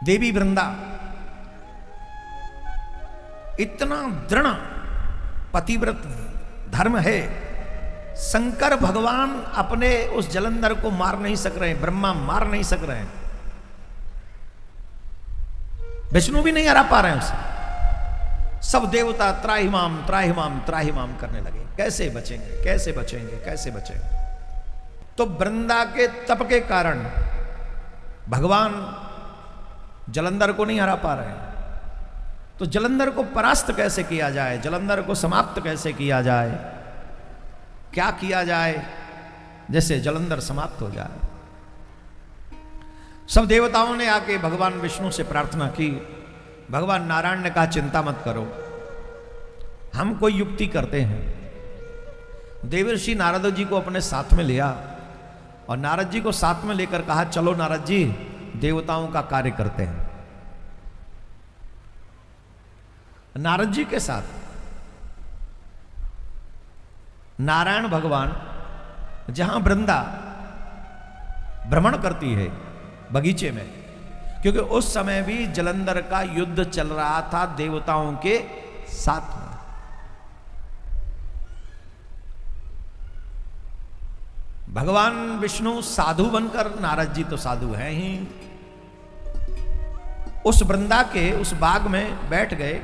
देवी वृंदा इतना दृढ़ पतिव्रत धर्म है, शंकर भगवान अपने उस जलंधर को मार नहीं सक रहे हैं, ब्रह्मा मार नहीं सक रहे हैं, विष्णु भी नहीं हरा पा रहे हैं उसे। सब देवता त्राहिमाम त्राहिमाम त्राहिमाम करने लगे, कैसे बचेंगे कैसे बचेंगे कैसे बचेंगे। तो वृंदा के तप के कारण भगवान जलंधर को नहीं हरा पा रहे हैं। तो जलंधर को परास्त कैसे किया जाए, जलंधर को समाप्त कैसे किया जाए, क्या किया जाए जैसे जलंधर समाप्त हो जाए। सब देवताओं ने आके भगवान विष्णु से प्रार्थना की। भगवान नारायण ने कहा चिंता मत करो, हम कोई युक्ति करते हैं। देवर्षि नारद जी को अपने साथ में लिया और नारद जी को साथ में लेकर कहा चलो नारद जी देवताओं का कार्य करते हैं। नारद जी के साथ नारायण भगवान जहां वृंदा भ्रमण करती है बगीचे में, क्योंकि उस समय भी जलंधर का युद्ध चल रहा था देवताओं के साथ में। भगवान विष्णु साधु बनकर, नारद जी तो साधु हैं ही, उस वृंदा के उस बाग में बैठ गए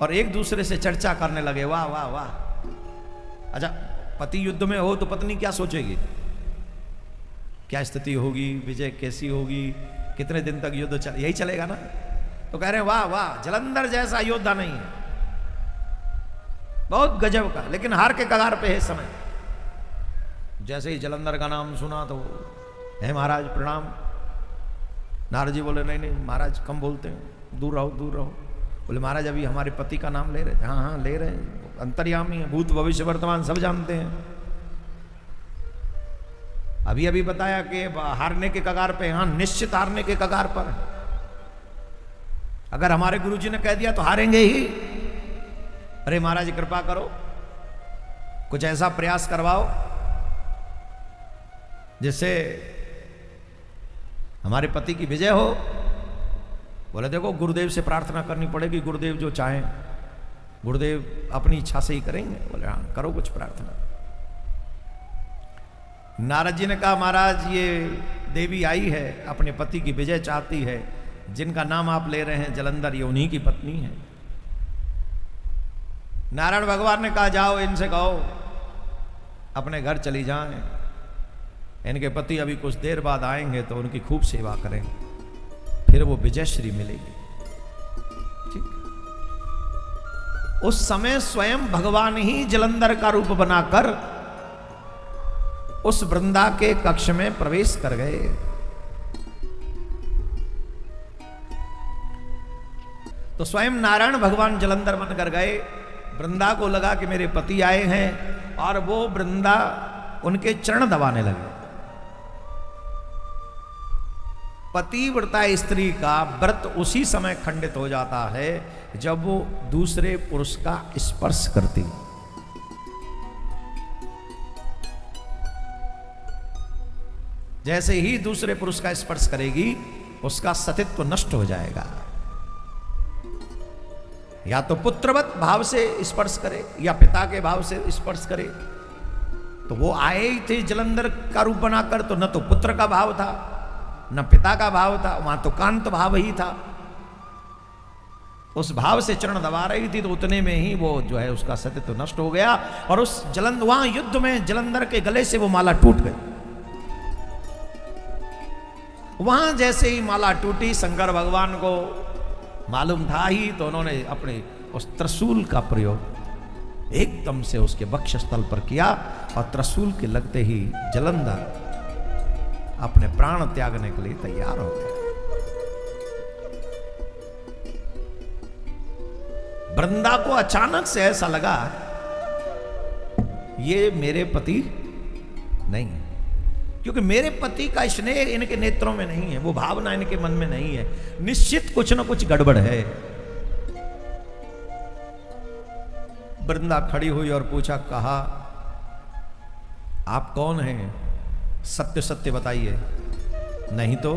और एक दूसरे से चर्चा करने लगे। वाह वाह वाह, अच्छा पति युद्ध में हो तो पत्नी क्या सोचेगी, क्या स्थिति होगी, विजय कैसी होगी, कितने दिन तक युद्ध यही चलेगा ना। तो कह रहे हैं वाह वाह, जलंधर जैसा योद्धा नहीं है, बहुत गजब का, लेकिन हार के कगार पे है समय। जैसे ही जलंधर का नाम सुना तो है महाराज प्रणाम। नारद जी बोले नहीं नहीं महाराज कम बोलते हैं, दूर रहो दूर रहो। बोले महाराज अभी हमारे पति का नाम ले रहे। हाँ हाँ ले रहे हैं, अंतर्यामी है, भूत भविष्य वर्तमान सब जानते हैं। अभी अभी बताया कि हारने के कगार पे, हाँ निश्चित हारने के कगार पर। अगर हमारे गुरुजी ने कह दिया तो हारेंगे ही। अरे महाराज कृपा करो, कुछ ऐसा प्रयास करवाओ जिससे हमारे पति की विजय हो। बोले देखो गुरुदेव से प्रार्थना करनी पड़ेगी, गुरुदेव जो चाहें, गुरुदेव अपनी इच्छा से ही करेंगे। बोले हाँ करो कुछ प्रार्थना। नारद जी ने कहा महाराज ये देवी आई है, अपने पति की विजय चाहती है, जिनका नाम आप ले रहे हैं जलंधर, ये उन्हीं की पत्नी है। नारायण भगवान ने कहा जाओ इनसे कहो अपने घर चली जाएं, इनके पति अभी कुछ देर बाद आएंगे तो उनकी खूब सेवा करें, फिर वो विजयश्री मिलेगी। ठीक। उस समय स्वयं भगवान ही जलंधर का रूप बनाकर उस वृंदा के कक्ष में प्रवेश कर गए। तो स्वयं नारायण भगवान जलंधर बनकर गए। वृंदा को लगा कि मेरे पति आए हैं और वो वृंदा उनके चरण दबाने लगे। पतिव्रता स्त्री का व्रत उसी समय खंडित हो जाता है जब वो दूसरे पुरुष का स्पर्श करती। जैसे ही दूसरे पुरुष का स्पर्श करेगी उसका सतित्व नष्ट हो जाएगा। या तो पुत्रवत भाव से स्पर्श करे या पिता के भाव से स्पर्श करे। तो वो आए ही थे जलंधर का रूप बनाकर, तो न तो पुत्र का भाव था न पिता का भाव था, वहां तो कांत भाव ही था। उस भाव से चरण दबा रही थी, तो उतने में ही वो जो है उसका सतित्व नष्ट हो गया और उस वहां युद्ध में जलंधर के गले से वो माला टूट गई। वहां जैसे ही माला टूटी, शंकर भगवान को मालूम था ही, तो उन्होंने अपने उस त्रिशूल का प्रयोग एकदम से उसके वक्षस्थल पर किया और त्रिशूल के लगते ही जलंधर अपने प्राण त्यागने के लिए तैयार हो गए। वृंदा को अचानक से ऐसा लगा ये मेरे पति नहीं है, क्योंकि मेरे पति का स्नेह इनके नेत्रों में नहीं है, वो भावना इनके मन में नहीं है, निश्चित कुछ न कुछ गड़बड़ है। वृंदा खड़ी हुई और पूछा, कहा आप कौन हैं, सत्य सत्य बताइए, नहीं तो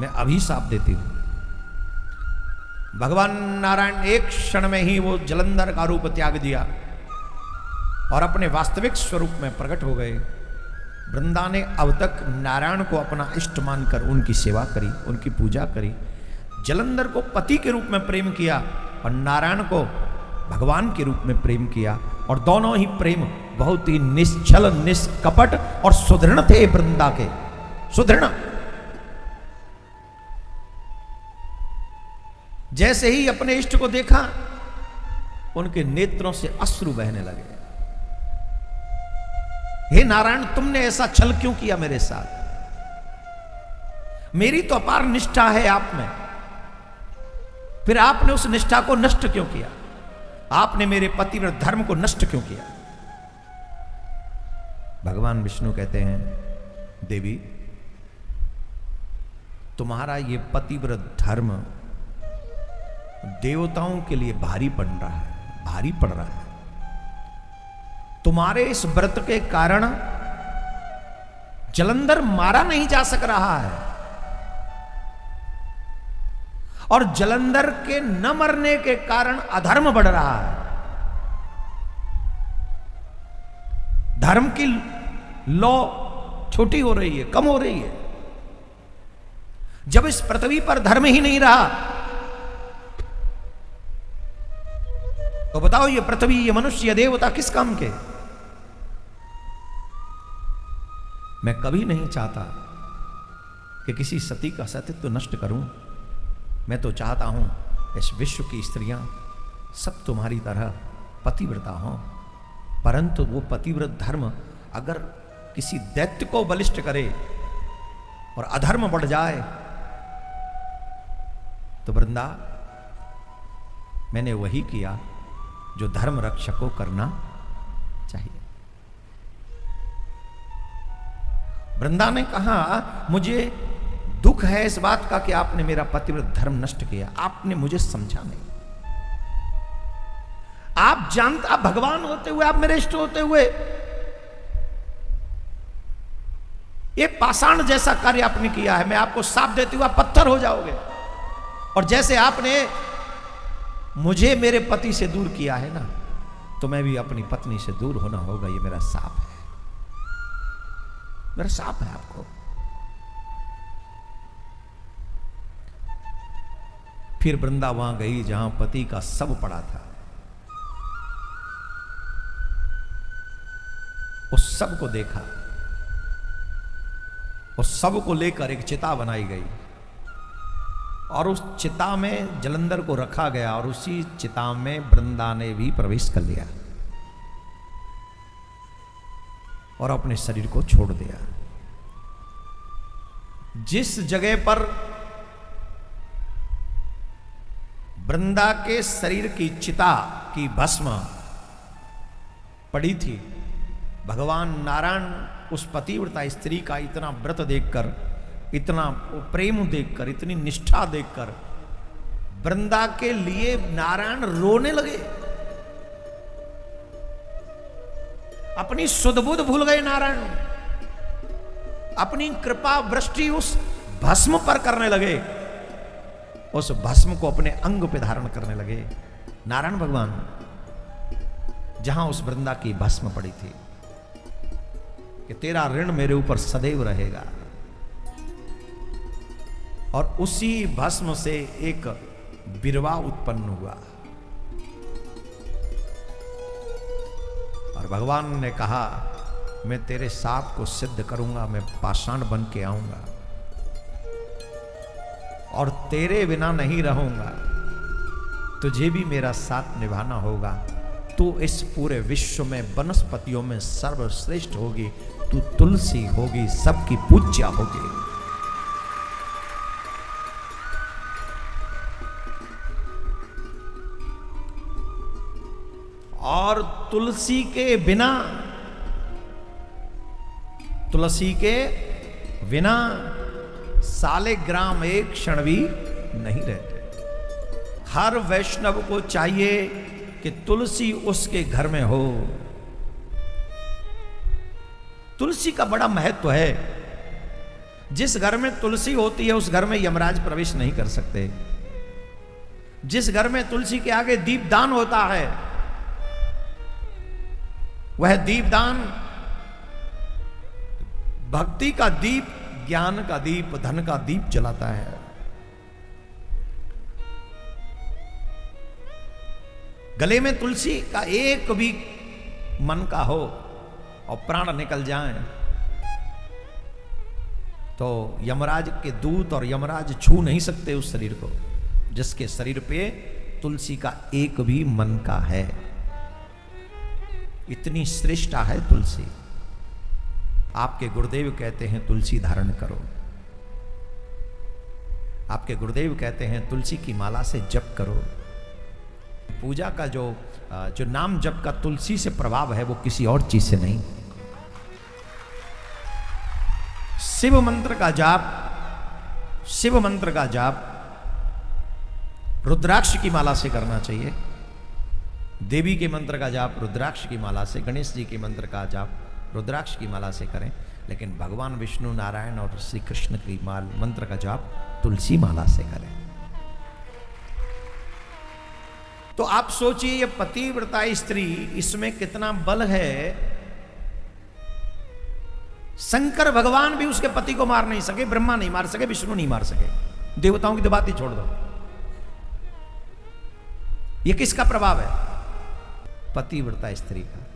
मैं अभिशाप देती हूं। भगवान नारायण एक क्षण में ही वो जलंधर का रूप त्याग दिया और अपने वास्तविक स्वरूप में प्रकट हो गए। वृंदा ने अब तक नारायण को अपना इष्ट मानकर उनकी सेवा करी, उनकी पूजा करी। जलंधर को पति के रूप में प्रेम किया और नारायण को भगवान के रूप में प्रेम किया, और दोनों ही प्रेम बहुत ही निश्चल, निष्कपट और सुदृढ़ थे। वृंदा के सुदृढ़। जैसे ही अपने इष्ट को देखा, उनके नेत्रों से अश्रु बहने लगे। हे नारायण, तुमने ऐसा छल क्यों किया मेरे साथ? मेरी तो अपार निष्ठा है आप में, फिर आपने उस निष्ठा को नष्ट क्यों किया? आपने मेरे पतिव्रत धर्म को नष्ट क्यों किया? भगवान विष्णु कहते हैं, देवी, तुम्हारा ये पतिव्रत धर्म देवताओं के लिए भारी पड़ रहा है, भारी पड़ रहा है। तुम्हारे इस व्रत के कारण जलंधर मारा नहीं जा सक रहा है, और जलंधर के न मरने के कारण अधर्म बढ़ रहा है। धर्म की लौ छोटी हो रही है, कम हो रही है। जब इस पृथ्वी पर धर्म ही नहीं रहा, तो बताओ ये पृथ्वी, ये मनुष्य, ये देवता किस काम के? मैं कभी नहीं चाहता कि किसी सती का सतीत्व नष्ट करूं। मैं तो चाहता हूं इस विश्व की स्त्रियां सब तुम्हारी तरह पतिव्रता हों, परंतु वो पतिव्रत धर्म अगर किसी दैत्य को बलिष्ठ करे और अधर्म बढ़ जाए, तो वृंदा, मैंने वही किया जो धर्म रक्षक को करना चाहिए। वृंदा ने कहा, मुझे दुख है इस बात का कि आपने मेरा पतिव्रत धर्म नष्ट किया। आपने मुझे समझा नहीं। आप जानते, आप भगवान होते हुए, आप मेरे इष्ट होते हुए, ये पाषाण जैसा कार्य आपने किया है। मैं आपको साफ देती हूं, आप पत्थर हो जाओगे। और जैसे आपने मुझे मेरे पति से दूर किया है ना, तो मैं भी अपनी पत्नी से दूर होना होगा। ये मेरा शाप है, मेरा शाप है आपको। फिर वृंदा वहां गई जहां पति का शव पड़ा था। उस शव को देखा, उस शव को लेकर एक चिता बनाई गई और उस चिता में जलंधर को रखा गया, और उसी चिता में वृंदा ने भी प्रवेश कर लिया और अपने शरीर को छोड़ दिया। जिस जगह पर वृंदा के शरीर की चिता की भस्म पड़ी थी, भगवान नारायण उस पतिव्रता स्त्री का इतना व्रत देखकर, इतना प्रेम देखकर, इतनी निष्ठा देखकर वृंदा के लिए नारायण रोने लगे। अपनी सुध-बुध भूल गए नारायण। अपनी कृपा वृष्टि उस भस्म पर करने लगे, उस भस्म को अपने अंग पे धारण करने लगे। नारायण भगवान जहां उस वृंदा की भस्म पड़ी थी कि तेरा ऋण मेरे ऊपर सदैव रहेगा, और उसी भस्म से एक बिरवा उत्पन्न हुआ। और भगवान ने कहा, मैं तेरे साप को सिद्ध करूंगा, मैं पाषाण बन के आऊंगा और तेरे बिना नहीं रहूंगा, तुझे भी मेरा साथ निभाना होगा। तू इस पूरे विश्व में वनस्पतियों में सर्वश्रेष्ठ होगी, तू तुलसी होगी, सबकी पूज्या होगी। और तुलसी के बिना सालिग्राम एक क्षण भी नहीं रहते। हर वैष्णव को चाहिए कि तुलसी उसके घर में हो। तुलसी का बड़ा महत्व है। जिस घर में तुलसी होती है उस घर में यमराज प्रवेश नहीं कर सकते। जिस घर में तुलसी के आगे दीपदान होता है, वह दीपदान भक्ति का दीप, ज्ञान का दीप, धन का दीप जलाता है। गले में तुलसी का एक भी मन का हो और प्राण निकल जाए तो यमराज के दूत और यमराज छू नहीं सकते उस शरीर को, जिसके शरीर पे तुलसी का एक भी मन का है। इतनी श्रेष्ठ है तुलसी। आपके गुरुदेव कहते हैं तुलसी धारण करो। आपके गुरुदेव कहते हैं तुलसी की माला से जप करो। पूजा का जो नाम जप का तुलसी से प्रभाव है वो किसी और चीज से नहीं। शिव मंत्र का जाप, शिव मंत्र का जाप रुद्राक्ष की माला से करना चाहिए। देवी के मंत्र का जाप रुद्राक्ष की माला से, गणेश जी के मंत्र का जाप रुद्राक्ष की माला से करें, लेकिन भगवान विष्णु, नारायण और श्री कृष्ण की मंत्र का जाप तुलसी माला से करें। तो आप सोचिए ये पतिव्रता स्त्री, इसमें कितना बल है। शंकर भगवान भी उसके पति को मार नहीं सके, ब्रह्मा नहीं मार सके, विष्णु नहीं मार सके, देवताओं की तो बात ही छोड़ दो। ये किसका प्रभाव है? पतिव्रता स्त्री का।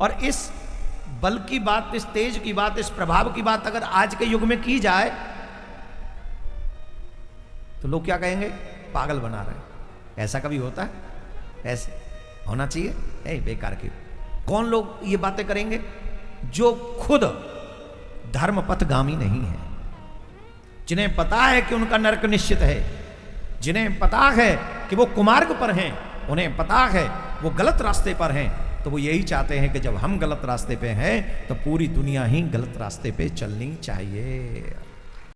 और इस बल की बात, इस तेज की बात, इस प्रभाव की बात अगर आज के युग में की जाए तो लोग क्या कहेंगे? पागल बना रहे हैं। ऐसा कभी होता है? ऐसे होना चाहिए? बेकार की। कौन लोग ये बातें करेंगे? जो खुद धर्मपथगामी नहीं है, जिन्हें पता है कि उनका नरक निश्चित है, जिन्हें पता है कि वो कुमार्ग पर हैं, उन्हें पता है वो गलत रास्ते पर हैं, तो वो यही चाहते हैं कि जब हम गलत रास्ते पे हैं तो पूरी दुनिया ही गलत रास्ते पे चलनी चाहिए।